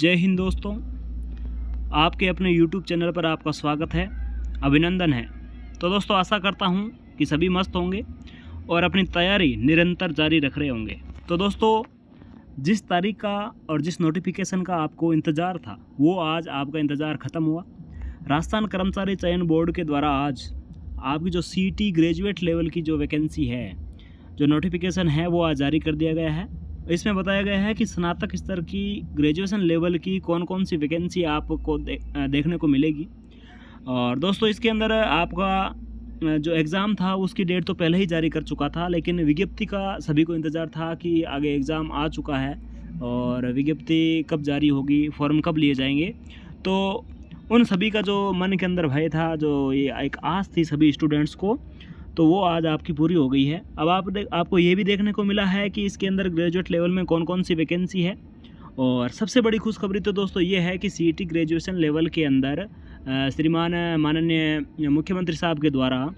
जय हिंद दोस्तों, आपके अपने YouTube चैनल पर आपका स्वागत है, अभिनंदन है। तो दोस्तों आशा करता हूँ कि सभी मस्त होंगे और अपनी तैयारी निरंतर जारी रख रहे होंगे। तो दोस्तों जिस तारीख का और जिस नोटिफिकेशन का आपको इंतज़ार था वो आज आपका इंतज़ार ख़त्म हुआ। राजस्थान कर्मचारी चयन बोर्ड के द्वारा आज आपकी जो CT ग्रेजुएट लेवल की जो वैकेंसी है, जो नोटिफिकेशन है वो आज जारी कर दिया गया है। इसमें बताया गया है कि स्नातक स्तर की ग्रेजुएशन लेवल की कौन कौन सी वैकेंसी आपको देखने को मिलेगी। और दोस्तों इसके अंदर आपका जो एग्ज़ाम था उसकी डेट तो पहले ही जारी कर चुका था, लेकिन विज्ञप्ति का सभी को इंतज़ार था कि आगे एग्ज़ाम आ चुका है और विज्ञप्ति कब जारी होगी, फॉर्म कब लिए जाएंगे। तो उन सभी का जो मन के अंदर भय था, जो ये एक आस थी सभी स्टूडेंट्स को, तो वो आज आपकी पूरी हो गई है। अब आपको ये भी देखने को मिला है कि इसके अंदर ग्रेजुएट लेवल में कौन कौन सी वैकेंसी है। और सबसे बड़ी खुशखबरी तो दोस्तों ये है कि CT ग्रेजुएशन लेवल के अंदर श्रीमान माननीय मुख्यमंत्री साहब के द्वारा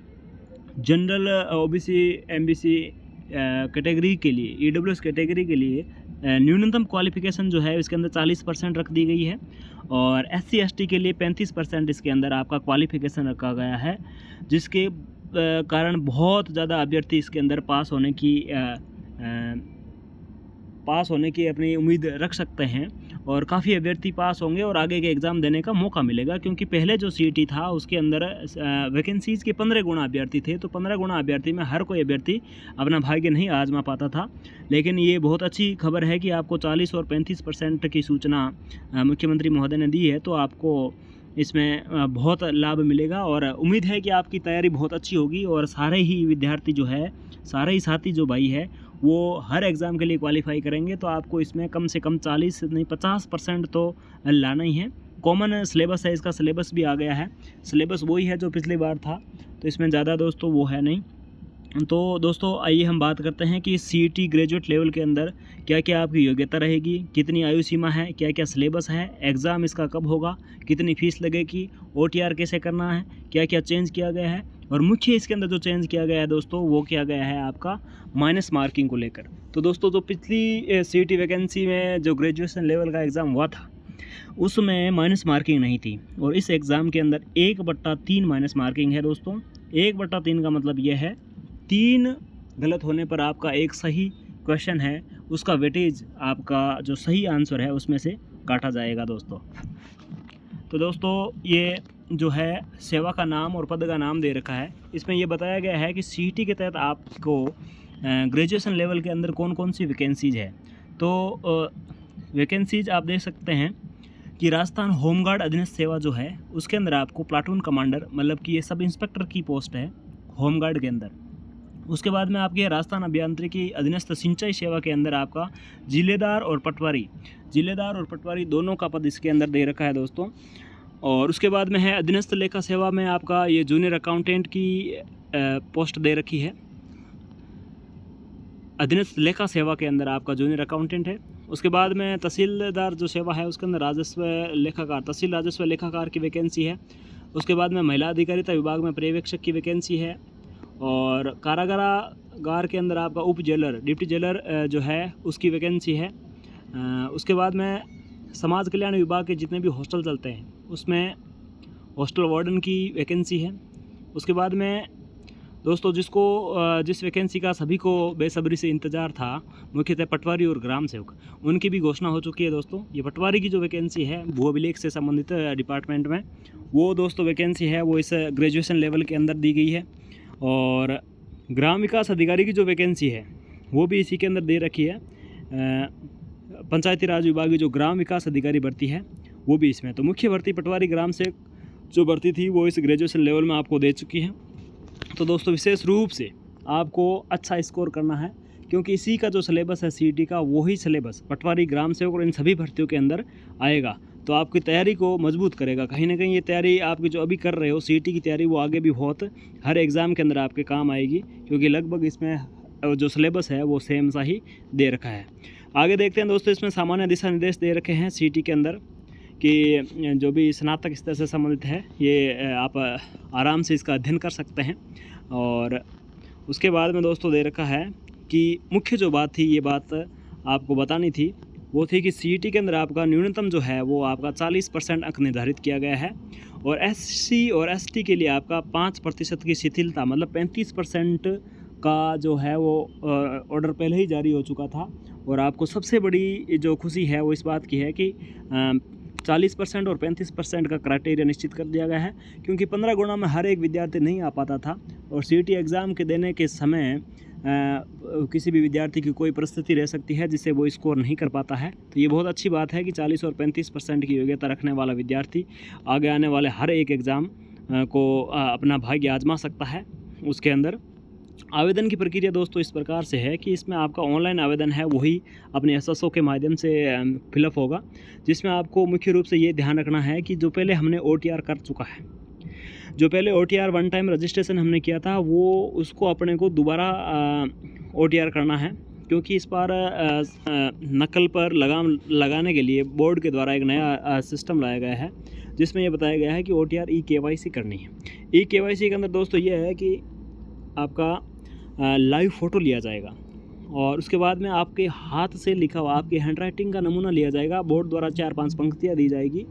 जनरल OBC MBC कैटेगरी के लिए, EWS कैटेगरी के लिए न्यूनतम क्वालिफिकेशन जो है इसके अंदर 40% रख दी गई है और SC ST के लिए 35% इसके अंदर आपका क्वालिफिकेशन रखा गया है, जिसके कारण बहुत ज़्यादा अभ्यर्थी इसके अंदर पास होने की अपनी उम्मीद रख सकते हैं और काफ़ी अभ्यर्थी पास होंगे और आगे के एग्ज़ाम देने का मौका मिलेगा। क्योंकि पहले जो CT था उसके अंदर वैकेंसीज़ के 15 गुना अभ्यर्थी थे, तो 15 गुना अभ्यर्थी में हर कोई अभ्यर्थी अपना भाग्य नहीं आजमा पाता था। लेकिन ये बहुत अच्छी खबर है कि आपको 40 और 35% की सूचना मुख्यमंत्री महोदय ने दी है, तो आपको इसमें बहुत लाभ मिलेगा और उम्मीद है कि आपकी तैयारी बहुत अच्छी होगी और सारे ही विद्यार्थी जो है, सारे ही साथी जो भाई है वो हर एग्ज़ाम के लिए क्वालिफाई करेंगे। तो आपको इसमें कम से कम 40 नहीं 50% तो लाना ही है। कॉमन सिलेबस है, इसका सिलेबस भी आ गया है, सिलेबस वही है जो पिछली बार था, तो इसमें ज़्यादा दोस्तों वो है नहीं। तो दोस्तों आइए हम बात करते हैं कि CT ग्रेजुएट लेवल के अंदर क्या क्या आपकी योग्यता रहेगी, कितनी आयु सीमा है, क्या क्या सिलेबस है, एग्ज़ाम इसका कब होगा, कितनी फ़ीस लगेगी, OTR कैसे करना है, क्या क्या चेंज किया गया है। और मुख्य इसके अंदर जो चेंज किया गया है दोस्तों वो किया गया है आपका माइनस मार्किंग को लेकर। तो दोस्तों जो पिछली CT वैकेंसी में जो ग्रेजुएशन लेवल का एग्ज़ाम हुआ था उसमें माइनस मार्किंग नहीं थी और इस एग्ज़ाम के अंदर 1/3 माइनस मार्किंग है दोस्तों। 1/3 का मतलब यह है 3 गलत होने पर आपका एक सही क्वेश्चन है, उसका वेटेज आपका जो सही आंसर है उसमें से काटा जाएगा दोस्तों। तो दोस्तों ये जो है सेवा का नाम और पद का नाम दे रखा है, इसमें ये बताया गया है कि CT के तहत आपको ग्रेजुएशन लेवल के अंदर कौन कौन सी वैकेंसीज है। तो वैकेंसीज आप देख सकते हैं कि राजस्थान होमगार्ड अधीनस्थ सेवा जो है उसके अंदर आपको प्लाटून कमांडर, मतलब कि ये सब इंस्पेक्टर की पोस्ट है होमगार्ड के अंदर। उसके बाद में आपके राजस्थान अभियांत्रिकी अधीनस्थ सिंचाई सेवा के अंदर आपका जिलेदार और पटवारी दोनों का पद इसके अंदर दे रखा है दोस्तों। और उसके बाद में है अधीनस्थ लेखा सेवा में आपका ये जूनियर अकाउंटेंट की पोस्ट दे रखी है। अधीनस्थ लेखा सेवा के अंदर आपका जूनियर अकाउंटेंट है। उसके बाद में तहसीलदार जो सेवा है उसके अंदर तहसील राजस्व लेखाकार की वैकेंसी है। उसके बाद में महिला अधिकारिता विभाग में पर्यवेक्षक की वैकेंसी है और कारागार के अंदर आपका उप जेलर, डिप्टी जेलर जो है उसकी वैकेंसी है। उसके बाद में समाज कल्याण विभाग के जितने भी हॉस्टल चलते हैं उसमें हॉस्टल वार्डन की वैकेंसी है। उसके बाद में दोस्तों जिस वैकेंसी का सभी को बेसब्री से इंतज़ार था, मुख्यतः पटवारी और ग्राम सेवक, उनकी भी घोषणा हो चुकी है दोस्तों। ये पटवारी की जो वैकेंसी है भू अभिलेख से संबंधित डिपार्टमेंट में, वो दोस्तों वैकेंसी है वो इस ग्रेजुएशन लेवल के अंदर दी गई है। और ग्राम विकास अधिकारी की जो वैकेंसी है वो भी इसी के अंदर दे रखी है। पंचायती राज विभाग की जो ग्राम विकास अधिकारी भर्ती है वो भी इसमें। तो मुख्य भर्ती पटवारी ग्राम से जो भर्ती थी वो इस ग्रेजुएशन लेवल में आपको दे चुकी है। तो दोस्तों विशेष रूप से आपको अच्छा स्कोर करना है, क्योंकि इसी का जो सिलेबस है CT का वही सिलेबस पटवारी, ग्राम सेवक और इन सभी भर्तियों के अंदर आएगा। तो आपकी तैयारी को मजबूत करेगा। कहीं ना कहीं ये तैयारी आपकी जो अभी कर रहे हो CT की तैयारी, वो आगे भी बहुत हर एग्ज़ाम के अंदर आपके काम आएगी, क्योंकि लगभग इसमें जो सिलेबस है वो सेम सा ही दे रखा है। आगे देखते हैं दोस्तों, इसमें सामान्य दिशा निर्देश दे रखे हैं CT के अंदर कि जो भी स्नातक स्तर से संबंधित है ये आप आराम से इसका अध्ययन कर सकते हैं। और उसके बाद में दोस्तों दे रखा है कि मुख्य जो बात थी, ये बात आपको बतानी थी, वो थी कि सीईटी के अंदर आपका न्यूनतम जो है वो आपका 40% अंक निर्धारित किया गया है, और एससी और एसटी के लिए आपका 5% की शिथिलता, मतलब 35% का जो है वो ऑर्डर पहले ही जारी हो चुका था। और आपको सबसे बड़ी जो खुशी है वो इस बात की है कि 40% और 35% का क्राइटेरिया निश्चित कर दिया गया है, क्योंकि 15 गुणा में हर एक विद्यार्थी नहीं आ पाता था, और सीईटी एग्ज़ाम के देने के समय किसी भी विद्यार्थी की कोई परिस्थिति रह सकती है जिससे वो स्कोर नहीं कर पाता है। तो ये बहुत अच्छी बात है कि 40 और 35% की योग्यता रखने वाला विद्यार्थी आगे आने वाले हर एक एग्ज़ाम को अपना भाग्य आजमा सकता है। उसके अंदर आवेदन की प्रक्रिया दोस्तों इस प्रकार से है कि इसमें आपका ऑनलाइन आवेदन है वही अपने एसएसओ के माध्यम से फिलअप होगा, जिसमें आपको मुख्य रूप से ये ध्यान रखना है कि जो पहले हमने ओटीआर कर चुका है, जो पहले ओटीआर वन टाइम रजिस्ट्रेशन हमने किया था, वो उसको अपने को दोबारा ओटीआर करना है, क्योंकि इस बार नकल पर लगाम लगाने के लिए बोर्ड के द्वारा एक नया सिस्टम लाया गया है, जिसमें ये बताया गया है कि ओटीआर ई-केवाईसी करनी है। ई-केवाईसी के अंदर दोस्तों ये है कि आपका लाइव फ़ोटो लिया जाएगा, और उसके बाद में आपके हाथ से लिखा हुआ आपकी हैंड राइटिंग का नमूना लिया जाएगा। बोर्ड द्वारा 4-5 पंक्तियाँ दी जाएगी,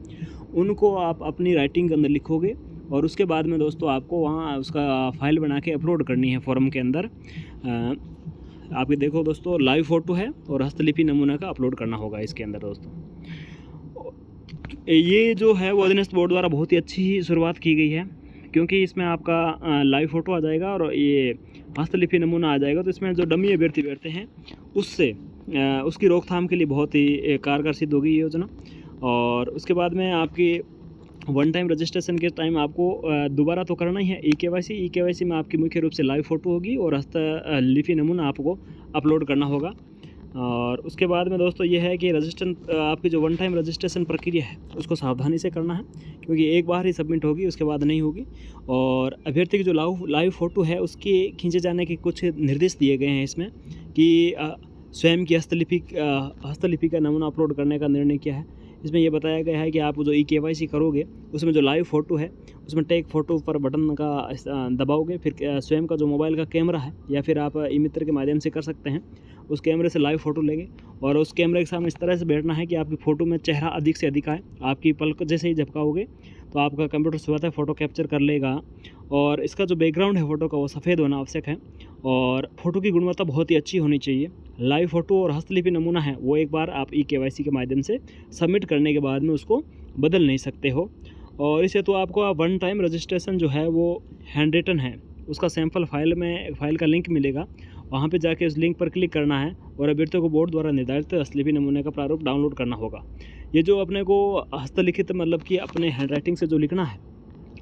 उनको आप अपनी राइटिंग के अंदर लिखोगे, और उसके बाद में दोस्तों आपको वहाँ उसका फ़ाइल बना के अपलोड करनी है फॉर्म के अंदर। आप ये देखो दोस्तों, लाइव फ़ोटो है और हस्तलिपि नमूना का अपलोड करना होगा इसके अंदर दोस्तों। ये जो है वो अधीनस्थ बोर्ड द्वारा बहुत ही अच्छी शुरुआत की गई है, क्योंकि इसमें आपका लाइव फ़ोटो आ जाएगा और ये हस्तलिपि नमूना आ जाएगा। तो इसमें जो डमी अभ्यर्थी बैठते हैं उससे उसकी रोकथाम के लिए बहुत ही कारगर सिद्ध होगी ये योजना। और उसके बाद में आपकी वन टाइम रजिस्ट्रेशन के टाइम आपको दोबारा तो करना ही है ई-केवाईसी में आपकी मुख्य रूप से लाइव फ़ोटो होगी और हस्तलिपि नमूना आपको अपलोड करना होगा। और उसके बाद में दोस्तों ये है कि रजिस्ट्रेशन आपकी जो वन टाइम रजिस्ट्रेशन प्रक्रिया है उसको सावधानी से करना है, क्योंकि एक बार ही सबमिट होगी, उसके बाद नहीं होगी। और अभ्यर्थी की जो लाइव फ़ोटो है उसके खींचे जाने के कुछ निर्देश दिए गए हैं इसमें, कि स्वयं की हस्तलिपि का नमूना अपलोड करने का निर्णय किया है। इसमें यह बताया गया है कि आप जो ई-केवाईसी करोगे उसमें जो लाइव फ़ोटो है उसमें टेक फ़ोटो पर बटन का दबाओगे, फिर स्वयं का जो मोबाइल का कैमरा है या फिर आप ई मित्र के माध्यम से कर सकते हैं, उस कैमरे से लाइव फ़ोटो लेंगे और उस कैमरे के सामने इस तरह से बैठना है कि आपकी फ़ोटो में चेहरा अधिक से अधिक आए। आपकी पलक जैसे ही झपकाओगे तो आपका कंप्यूटर स्वतः फ़ोटो कैप्चर कर लेगा, और इसका जो बैकग्राउंड है फ़ोटो का वो सफ़ेद होना आवश्यक है, और फ़ोटो की गुणवत्ता बहुत ही अच्छी होनी चाहिए। लाइव फ़ोटो और हस्तलिपि नमूना है वो एक बार आप ई-केवाईसी के माध्यम से सबमिट करने के बाद में उसको बदल नहीं सकते हो। और इसे तो आपको वन टाइम रजिस्ट्रेशन जो है वो हैंड रिटन है, उसका सैंपल फाइल का लिंक मिलेगा, वहाँ पे जाके उस लिंक पर क्लिक करना है और अभ्यर्थियों को बोर्ड द्वारा निर्धारित हस्तलिपि नमूने का प्रारूप डाउनलोड करना होगा। ये जो अपने को हस्तलिखित मतलब कि अपने हैंड राइटिंग से जो लिखना है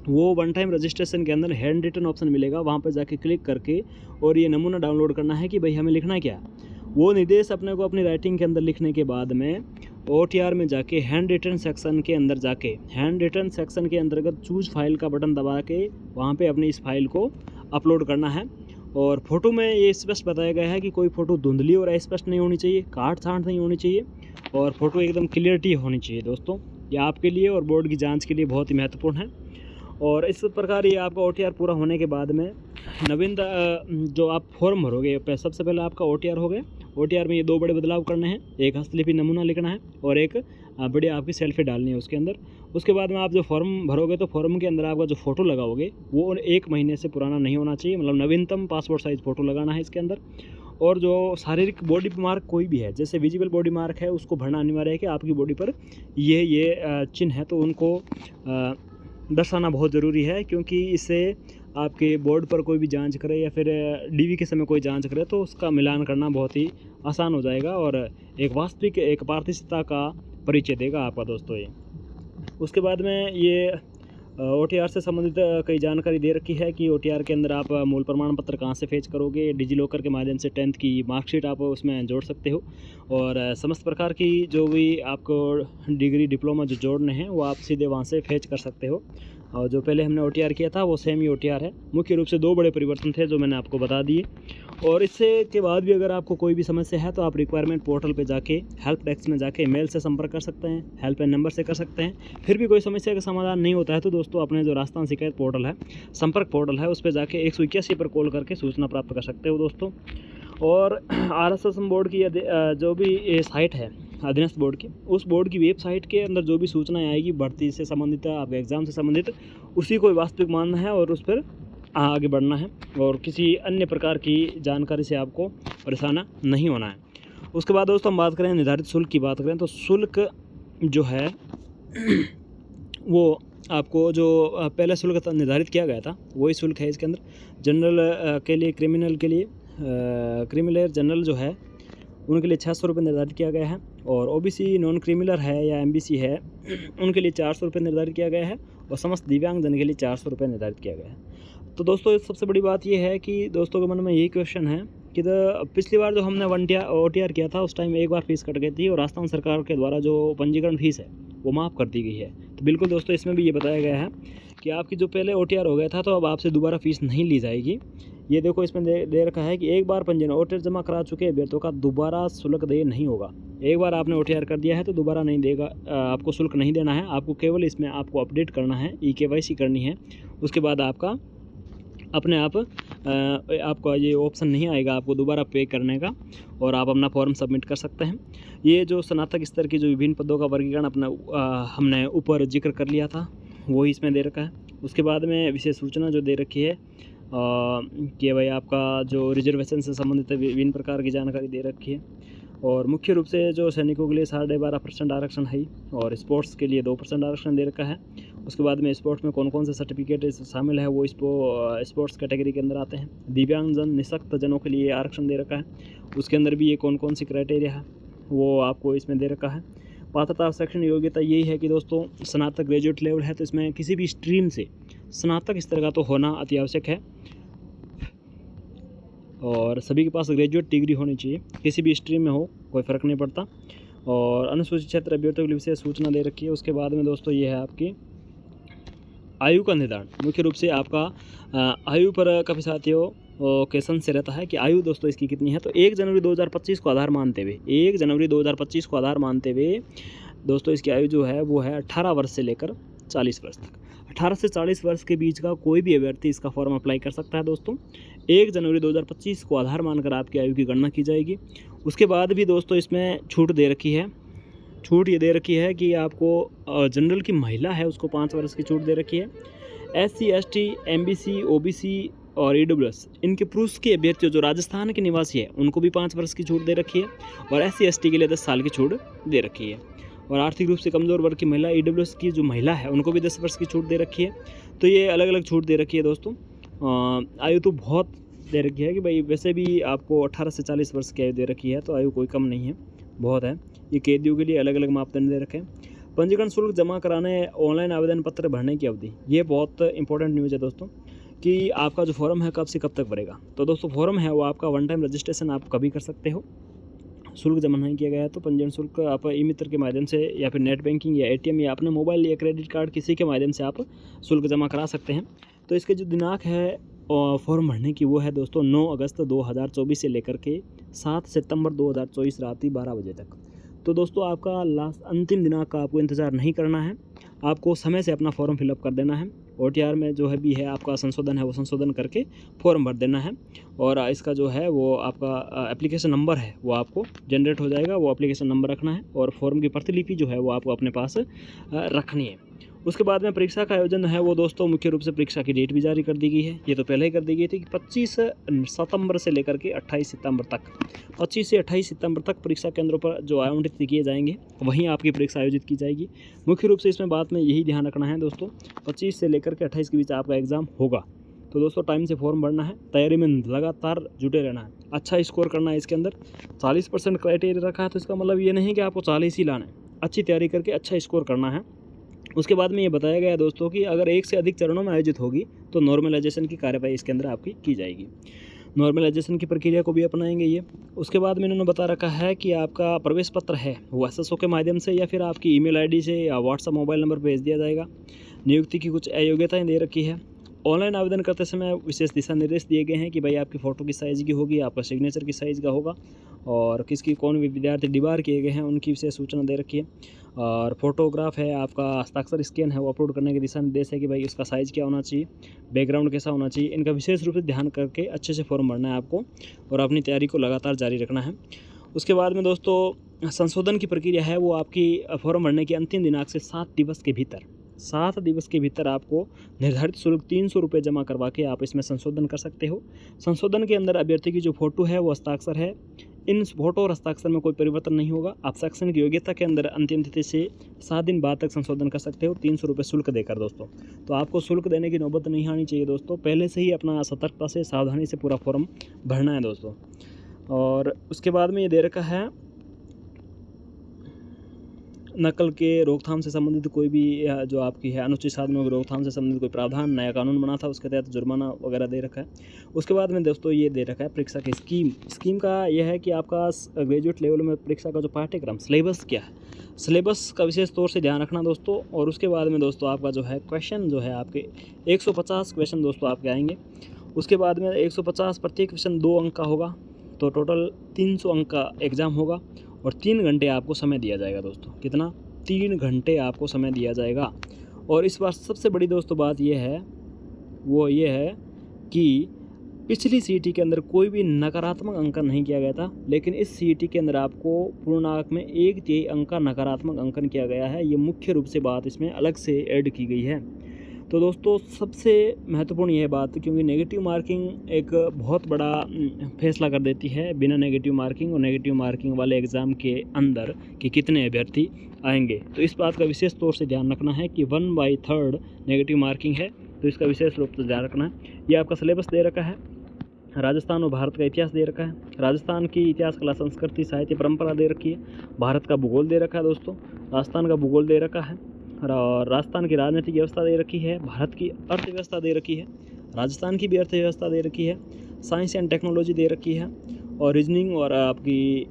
वो वन टाइम रजिस्ट्रेशन के अंदर हैंड रिटन ऑप्शन मिलेगा, वहाँ पर जाके क्लिक करके और ये नमूना डाउनलोड करना है कि भाई हमें लिखना क्या है। वो निर्देश अपने को अपनी राइटिंग के अंदर लिखने के बाद में ओटीआर में जाके हैंड रिटन सेक्शन के अंदर जाके हैंड रिटन सेक्शन के अंतर्गत चूज फाइल का बटन दबा के वहाँ पे अपनी इस फाइल को अपलोड करना है। और फ़ोटो में ये स्पष्ट बताया गया है कि कोई फ़ोटो धुंधली और अस्पष्ट नहीं होनी चाहिए, काट छांट नहीं होनी चाहिए, और फ़ोटो एकदम क्लियरिटी होनी चाहिए दोस्तों। ये आपके लिए और बोर्ड की जाँच के लिए बहुत ही महत्वपूर्ण है। और इस प्रकार ये आपका ओटीआर पूरा होने के बाद में नवीनता जो आप फॉर्म भरोगे, सबसे पहले आपका ओटीआर हो गया। ओटीआर में ये 2 बड़े बदलाव करने हैं, एक हस्तलिपि नमूना लिखना है और एक बड़ी आपकी सेल्फी डालनी है उसके अंदर। उसके बाद में आप जो फॉर्म भरोगे तो फॉर्म के अंदर आपका जो फ़ोटो लगाओगे वो 1 महीने से पुराना नहीं होना चाहिए, मतलब नवीनतम पासपोर्ट साइज़ फ़ोटो लगाना है इसके अंदर। और जो शारीरिक बॉडी मार्क कोई भी है, जैसे विजिबल बॉडी मार्क है, उसको भरना अनिवार्य है कि आपकी बॉडी पर ये चिन्ह है, तो उनको दर्शाना बहुत ज़रूरी है, क्योंकि इससे आपके बोर्ड पर कोई भी जांच करे या फिर डीवी के समय कोई जांच करे तो उसका मिलान करना बहुत ही आसान हो जाएगा और एक वास्तविक एक पारदर्शिता का परिचय देगा आपका दोस्तों ये। उसके बाद में ये ओटीआर से संबंधित कई जानकारी दे रखी है कि ओटीआर के अंदर आप मूल प्रमाण पत्र कहाँ से फेच करोगे। डिजी लॉकर के माध्यम से 10th की मार्कशीट आप उसमें जोड़ सकते हो, और समस्त प्रकार की जो भी आपको डिग्री डिप्लोमा जो जोड़ने हैं वो आप सीधे वहाँ से फेच कर सकते हो। और जो पहले हमने ओटीआर किया था वो सेम ही ओटीआर है। मुख्य रूप से 2 बड़े परिवर्तन थे जो मैंने आपको बता दिए। और इससे के बाद भी अगर आपको कोई भी समस्या है तो आप रिक्वायरमेंट पोर्टल पे जाके हेल्प डेस्क में जाके मेल से संपर्क कर सकते हैं, हेल्पलाइन नंबर से कर सकते हैं। फिर भी कोई समस्या का समाधान नहीं होता है तो दोस्तों अपने जो राजस्थान शिकायत पोर्टल है, संपर्क पोर्टल है, उस पर जाके 181 पर कॉल करके सूचना प्राप्त कर सकते हो दोस्तों। और RSS बोर्ड की जो भी साइट है अधीनस्थ बोर्ड की, उस बोर्ड की वेबसाइट के अंदर जो भी सूचनाएं आएगी भर्ती से संबंधित, आपके एग्ज़ाम से संबंधित, उसी को वास्तविक मानना है और उस पर आगे बढ़ना है, और किसी अन्य प्रकार की जानकारी से आपको परेशान नहीं होना है। उसके बाद दोस्तों हम बात करें निर्धारित शुल्क की बात करें तो शुल्क जो है वो आपको जो पहले शुल्क निर्धारित किया गया था वही शुल्क है इसके अंदर। जनरल के लिए, क्रिमिनल के लिए, क्रिमिनल जनरल जो है उनके लिए 600 रुपये निर्धारित किया गया है, और ओबीसी नॉन क्रिमिनल है या एमबीसी है उनके लिए 400 रुपये निर्धारित किया गया है, और समस्त दिव्यांगजन के लिए 400 रुपये निर्धारित किया गया है। तो दोस्तों सबसे बड़ी बात ये है कि दोस्तों के मन में यही क्वेश्चन है कि पिछली बार जो हमने OTR किया था उस टाइम एक बार फीस कट गई थी, और राजस्थान सरकार के द्वारा जो पंजीकरण फीस है वो माफ़ कर दी गई है। तो बिल्कुल दोस्तों इसमें भी ये बताया गया है कि आपकी जो पहले OTR हो गया था तो अब आपसे दोबारा फीस नहीं ली जाएगी। ये देखो इसमें दे रखा है कि एक बार पंजीकरण OTR जमा करा चुके अभ्यर्थियों का दोबारा शुल्क देय नहीं होगा। एक बार आपने OTR कर दिया है तो दोबारा नहीं देगा, आपको शुल्क नहीं देना है। आपको केवल इसमें आपको अपडेट करना है, eKYC करनी है। उसके बाद आपका अपने आप आपका ये ऑप्शन नहीं आएगा आपको दोबारा पे करने का, और आप अपना फॉर्म सबमिट कर सकते हैं। ये जो स्नातक स्तर की जो विभिन्न पदों का वर्गीकरण अपना हमने ऊपर जिक्र कर लिया था वही इसमें दे रखा है। उसके बाद में विशेष सूचना जो दे रखी है कि भाई आपका जो रिजर्वेशन से संबंधित विभिन्न प्रकार की जानकारी दे रखी है, और मुख्य रूप से जो सैनिकों के लिए 12.5% आरक्षण है, और स्पोर्ट्स के लिए 2% आरक्षण दे रखा है। उसके बाद में स्पोर्ट्स में कौन कौन से सर्टिफिकेट शामिल है वो स्पोर्ट्स कैटेगरी के अंदर आते हैं। दिव्यांगजन निःशक्त जनों के लिए आरक्षण दे रखा है, उसके अंदर भी ये कौन कौन सी क्राइटेरिया है वो आपको इसमें दे रखा है। पात्रता शैक्षणिक योग्यता यही है कि दोस्तों स्नातक ग्रेजुएट लेवल है, तो इसमें किसी भी स्ट्रीम से स्नातक स्तर का तो होना अति आवश्यक है, और सभी के पास ग्रेजुएट डिग्री होनी चाहिए, किसी भी स्ट्रीम में हो कोई फ़र्क नहीं पड़ता। और अनुसूचित क्षेत्र अभ्यर्थियों के लिए विशेष सूचना दे रखी है। उसके बाद में दोस्तों ये है आपकी आयु का निर्धारण। मुख्य रूप से आपका आयु पर काफ़ी साथियों क्वेश्चन से रहता है कि आयु दोस्तों इसकी कितनी है। तो 1 जनवरी 2025 को आधार मानते हुए 1 जनवरी 2025 को आधार मानते हुए दोस्तों इसकी आयु जो है वो है 18 वर्ष से लेकर 40 वर्ष तक। 18 से 40 वर्ष के बीच का कोई भी अभ्यर्थी इसका फॉर्म अप्लाई कर सकता है दोस्तों। 1 जनवरी 2025 को आधार मानकर आपकी आयु की गणना की जाएगी। उसके बाद भी दोस्तों इसमें छूट दे रखी है। छूट ये दे रखी है कि आपको जनरल की महिला है उसको 5 वर्ष की छूट दे रखी है। SC ST MBC OBC और EWS इनके पुरुष के अभ्यर्थी जो राजस्थान के निवासी है उनको भी 5 वर्ष की छूट दे रखी है, और SC ST के लिए 10 साल की छूट दे रखी है। और आर्थिक रूप से कमज़ोर वर्ग की महिला EWS की जो महिला है उनको भी 10 वर्ष की छूट दे रखी है। तो ये अलग अलग छूट दे रखी है दोस्तों। आयु तो बहुत दे रखी है कि भाई वैसे भी आपको 18 से 40 वर्ष की आयु दे रखी है, तो आयु कोई कम नहीं है, बहुत है। ये कैदियों के लिए अलग अलग मापदंड दे रखे हैं। पंजीकरण शुल्क जमा कराने ऑनलाइन आवेदन पत्र भरने की अवधि, ये बहुत इंपॉर्टेंट न्यूज़ है दोस्तों कि आपका जो फॉर्म है कब से कब तक भरेगा। तो दोस्तों फॉर्म है वो आपका वन टाइम रजिस्ट्रेशन आप कभी कर सकते हो। शुल्क जमा नहीं किया गया है तो पंजीकरण शुल्क आप ई-मित्र के माध्यम से या फिर नेट बैंकिंग या ATM या अपने मोबाइल या क्रेडिट कार्ड किसी के माध्यम से आप शुल्क जमा करा सकते हैं। तो इसके जो दिनांक है फॉर्म भरने की वो है दोस्तों 9 अगस्त 2024 से लेकर के 7 सितंबर 2024 रात 12 बजे तक। तो दोस्तों आपका अंतिम दिनांक का आपको इंतज़ार नहीं करना है, आपको समय से अपना फॉर्म फिलअप कर देना है। OTR में जो है भी है आपका संशोधन है वो संशोधन करके फॉर्म भर देना है, और इसका जो है वो आपका एप्लीकेशन नंबर है वो आपको जनरेट हो जाएगा, वो एप्लीकेशन नंबर रखना है, और फॉर्म की प्रतिलिपि जो है वो आपको अपने पास रखनी है। उसके बाद में परीक्षा का आयोजन है वो दोस्तों मुख्य रूप से परीक्षा की डेट भी जारी कर दी गई है। ये तो पहले ही कर दी गई थी कि 25 सितंबर से लेकर के 28 सितंबर तक, 25 से 28 सितंबर तक परीक्षा केंद्रों पर जो आवंटित किए जाएंगे वहीं आपकी परीक्षा आयोजित की जाएगी। मुख्य रूप से इसमें बात में यही ध्यान रखना है दोस्तों, 25 से लेकर के 28 के बीच आपका एग्ज़ाम होगा। तो दोस्तों टाइम से फॉर्म भरना है, तैयारी में लगातार जुटे रहना है, अच्छा स्कोर करना है। इसके अंदर 40% क्राइटेरिया रखा है, तो इसका मतलब ये नहीं कि आपको 40 ही लाना है, अच्छी तैयारी करके अच्छा स्कोर करना है। उसके बाद में ये बताया गया है दोस्तों कि अगर एक से अधिक चरणों में आयोजित होगी तो नॉर्मलाइजेशन की कार्यवाही इसके अंदर आपकी की जाएगी। नॉर्मलाइजेशन की प्रक्रिया को भी अपनाएंगे ये। उसके बाद में इन्होंने बता रखा है कि आपका प्रवेश पत्र है वो SSO के माध्यम से या फिर आपकी ईमेल ID से या व्हाट्सएप मोबाइल नंबर भेज दिया जाएगा। नियुक्ति की कुछ अयोग्यताएँ दे रखी है। ऑनलाइन आवेदन करते समय विशेष दिशा निर्देश दिए गए हैं कि भाई आपकी फ़ोटो किस साइज़ की होगी, आपका सिग्नेचर किस साइज़ का होगा, और किसकी कौन भी विद्यार्थी डिबार किए गए हैं उनकी विशेष सूचना दे रखी है। और फोटोग्राफ है आपका हस्ताक्षर स्कैन है वो अपलोड करने के दिशा निर्देश है कि भाई उसका साइज़ क्या होना चाहिए, बैकग्राउंड कैसा होना चाहिए। इनका विशेष रूप से ध्यान करके अच्छे से फॉर्म भरना है आपको, और अपनी तैयारी को लगातार जारी रखना है। उसके बाद में दोस्तों संशोधन की प्रक्रिया है वो आपकी फॉर्म भरने की अंतिम दिनांक से 7 दिवस के भीतर आपको निर्धारित शुल्क 300 रुपये जमा करवा के आप इसमें संशोधन कर सकते हो। संशोधन के अंदर अभ्यर्थी की जो फ़ोटो है वो हस्ताक्षर है, इन फोटो और हस्ताक्षर में कोई परिवर्तन नहीं होगा। आप शैक्षणिक योग्यता के अंदर अंतिम तिथि से 7 दिन बाद तक संशोधन कर सकते हो 300 रुपये शुल्क देकर दोस्तों। तो आपको शुल्क देने की नौबत नहीं आनी चाहिए दोस्तों, पहले से ही अपना सतर्कता से सावधानी से पूरा फॉर्म भरना है दोस्तों। और उसके बाद में ये दे रखा है नकल के रोकथाम से संबंधित कोई भी जो आपकी है अनुचित साधनों की रोकथाम से संबंधित कोई प्रावधान नया कानून बना था उसके तहत जुर्माना वगैरह दे रखा है। उसके बाद में दोस्तों ये दे रखा है परीक्षा की स्कीम का यह है कि आपका ग्रेजुएट लेवल में परीक्षा का जो पाठ्यक्रम सिलेबस क्या है, सिलेबस का विशेष तौर से ध्यान रखना दोस्तों। और उसके बाद में दोस्तों आपका जो है क्वेश्चन जो है आपके 150 क्वेश्चन दोस्तों आपके आएंगे। उसके बाद में 150 प्रत्येक क्वेश्चन 2 अंक का होगा, तो टोटल 300 अंक का एग्ज़ाम होगा और 3 घंटे आपको समय दिया जाएगा दोस्तों। कितना? 3 घंटे आपको समय दिया जाएगा। और इस बार सबसे बड़ी दोस्तों बात यह है वो ये है कि पिछली सीईटी के अंदर कोई भी नकारात्मक अंकन नहीं किया गया था, लेकिन इस सीईटी के अंदर आपको पूर्णांक में 1/3 अंक का नकारात्मक अंकन किया गया है। ये मुख्य रूप से बात इसमें अलग से ऐड की गई है। तो दोस्तों सबसे महत्वपूर्ण यह बात, क्योंकि नेगेटिव मार्किंग एक बहुत बड़ा फैसला कर देती है बिना नेगेटिव मार्किंग और नेगेटिव मार्किंग वाले एग्ज़ाम के अंदर कि कितने अभ्यर्थी आएंगे। तो इस बात का विशेष तौर से ध्यान रखना है कि 1/3 नेगेटिव मार्किंग है, तो इसका विशेष रूप से ध्यान रखना है। ये आपका सिलेबस दे रखा है, राजस्थान और भारत का इतिहास दे रखा है, राजस्थान की इतिहास कला संस्कृति साहित्य परंपरा दे रखी है, भारत का भूगोल दे रखा है दोस्तों, राजस्थान का भूगोल दे रखा है, और राजस्थान की राजनीतिक व्यवस्था दे रखी है, भारत की अर्थव्यवस्था दे रखी है, राजस्थान की भी अर्थव्यवस्था दे रखी है, साइंस एंड टेक्नोलॉजी दे रखी है, और रीजनिंग और आपकी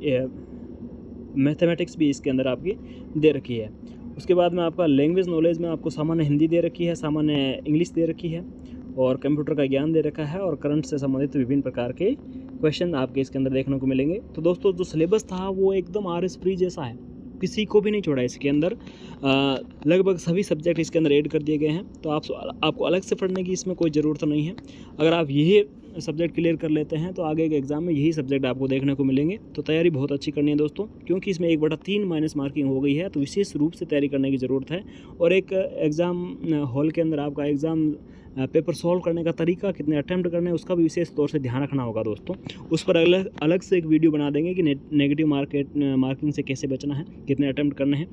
मैथमेटिक्स भी इसके अंदर आपकी दे रखी है। उसके बाद में आपका लैंग्वेज नॉलेज में आपको सामान्य हिंदी दे रखी है, सामान्य इंग्लिश दे रखी है, और कंप्यूटर का ज्ञान दे रखा है, और करंट से संबंधित विभिन्न प्रकार के क्वेश्चन आपके इसके अंदर देखने को मिलेंगे। तो दोस्तों जो सिलेबस था वो एकदम RS फ्री जैसा है, किसी को भी नहीं छोड़ा इसके अंदर, लगभग सभी सब्जेक्ट इसके अंदर ऐड कर दिए गए हैं। तो आपको अलग से पढ़ने की इसमें कोई ज़रूरत नहीं है। अगर आप यही सब्जेक्ट क्लियर कर लेते हैं तो आगे के एग्ज़ाम में यही सब्जेक्ट आपको देखने को मिलेंगे। तो तैयारी बहुत अच्छी करनी है दोस्तों, क्योंकि इसमें 1/3 माइनस मार्किंग हो गई है, तो विशेष रूप से तैयारी करने की ज़रूरत है। और एक एग्ज़ाम हॉल के अंदर आपका एग्ज़ाम पेपर सॉल्व करने का तरीका, कितने अटैम्प्ट करने हैं, उसका भी विशेष तौर से ध्यान रखना होगा दोस्तों। उस पर अलग से एक वीडियो बना देंगे कि नेगेटिव मार्किंग से कैसे बचना है, कितने अटैम्प्ट करने हैं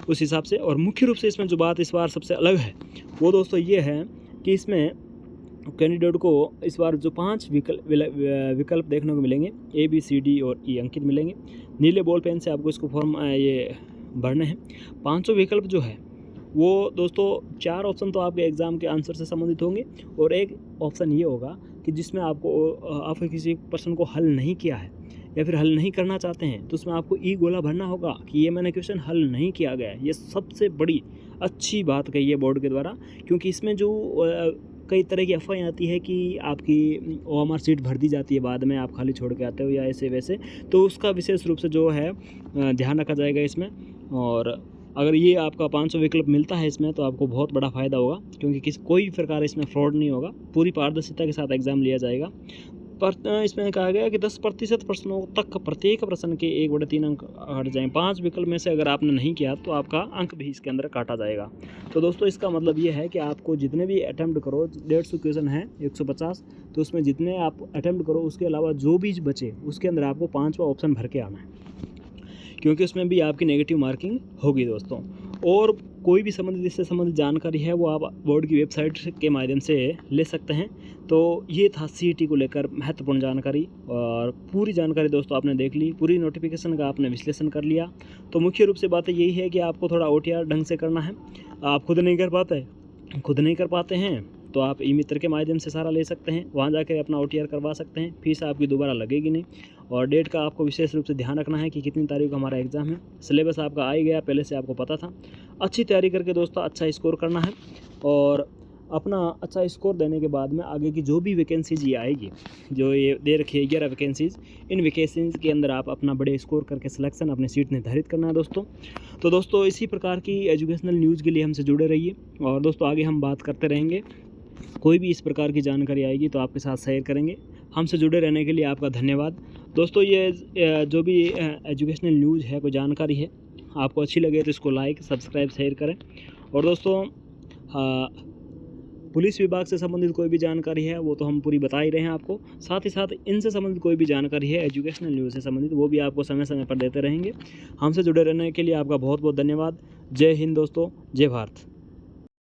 उस हिसाब से। और मुख्य रूप से इसमें जो बात इस बार सबसे अलग है वो दोस्तों ये है कि इसमें कैंडिडेट को इस बार जो 5 विकल्प देखने को मिलेंगे, A, B, C, D और E अंकित मिलेंगे। नीले बॉल पेन से आपको इसको फॉर्म ये भरने हैं। 5 विकल्प जो है वो दोस्तों 4 ऑप्शन तो आपके एग्ज़ाम के आंसर से संबंधित होंगे, और एक ऑप्शन ये होगा कि जिसमें आपको किसी प्रश्न को हल नहीं किया है या फिर हल नहीं करना चाहते हैं, तो उसमें आपको ई गोला भरना होगा कि ये मैंने क्वेश्चन हल नहीं किया गया है। ये सबसे बड़ी अच्छी बात कही है बोर्ड के द्वारा, क्योंकि इसमें जो कई तरह की अफवाहें आती है कि आपकी OMR सीट भर दी जाती है, बाद में आप खाली छोड़ के आते हो या ऐसे वैसे, तो उसका विशेष रूप से जो है ध्यान रखा जाएगा इसमें। और अगर ये आपका 500 विकल्प मिलता है इसमें तो आपको बहुत बड़ा फ़ायदा होगा, क्योंकि कोई भी प्रकार इसमें फ्रॉड नहीं होगा, पूरी पारदर्शिता के साथ एग्ज़ाम लिया जाएगा। पर इसमें कहा गया कि 10% प्रश्नों तक प्रत्येक प्रश्न के 1/3 अंक हट जाएँ। 5 विकल्प में से अगर आपने नहीं किया तो आपका अंक भी इसके अंदर काटा जाएगा। तो दोस्तों इसका मतलब ये है कि आपको जितने भी अटैम्प्ट करो, 150 क्वेश्चन है 150, तो उसमें जितने आप अटैम्प्ट करो उसके अलावा जो भी बचे उसके अंदर आपको 5वां ऑप्शन भर के आना है, क्योंकि उसमें भी आपकी नेगेटिव मार्किंग होगी दोस्तों। और कोई भी इससे संबंधित जानकारी है वो आप बोर्ड की वेबसाइट के माध्यम से ले सकते हैं। तो ये था CET को लेकर महत्वपूर्ण जानकारी, और पूरी जानकारी दोस्तों आपने देख ली, पूरी नोटिफिकेशन का आपने विश्लेषण कर लिया। तो मुख्य रूप से बात यही है कि आपको थोड़ा OTR ढंग से करना है। आप खुद नहीं कर पाते हैं तो आप ई-मित्र के माध्यम से सारा ले सकते हैं, वहाँ जाकर अपना OTR करवा सकते हैं। फीस आपकी दोबारा लगेगी नहीं। और डेट का आपको विशेष रूप से ध्यान रखना है कि कितनी तारीख को हमारा एग्ज़ाम है। सिलेबस आपका आ ही गया, पहले से आपको पता था। अच्छी तैयारी करके दोस्तों अच्छा स्कोर करना है, और अपना अच्छा स्कोर देने के बाद में आगे की जो भी वैकेंसीज ये आएगी, जो ये दे रखी है 11 वैकेंसीज, इन वैकेंसीज के अंदर आप अपना बड़े स्कोर करके सिलेक्शन अपनी सीट निर्धारित करना है दोस्तों। तो दोस्तों इसी प्रकार की एजुकेशनल न्यूज़ के लिए हमसे जुड़े रहिए, और दोस्तों आगे हम बात करते रहेंगे। कोई भी इस प्रकार की जानकारी आएगी तो आपके साथ शेयर करेंगे। हमसे जुड़े रहने के लिए आपका धन्यवाद। दोस्तों ये जो भी एजुकेशनल न्यूज़ है, कोई जानकारी है, आपको अच्छी लगे तो इसको लाइक, सब्सक्राइब, शेयर करें। और दोस्तों पुलिस विभाग से संबंधित कोई भी जानकारी है वो तो हम पूरी बता ही रहे हैं आपको, साथ ही साथ इनसे संबंधित कोई भी जानकारी है एजुकेशनल न्यूज़ से संबंधित वो भी आपको समय समय पर देते रहेंगे। हमसे जुड़े रहने के लिए आपका बहुत बहुत धन्यवाद। जय हिंद दोस्तों, जय भारत।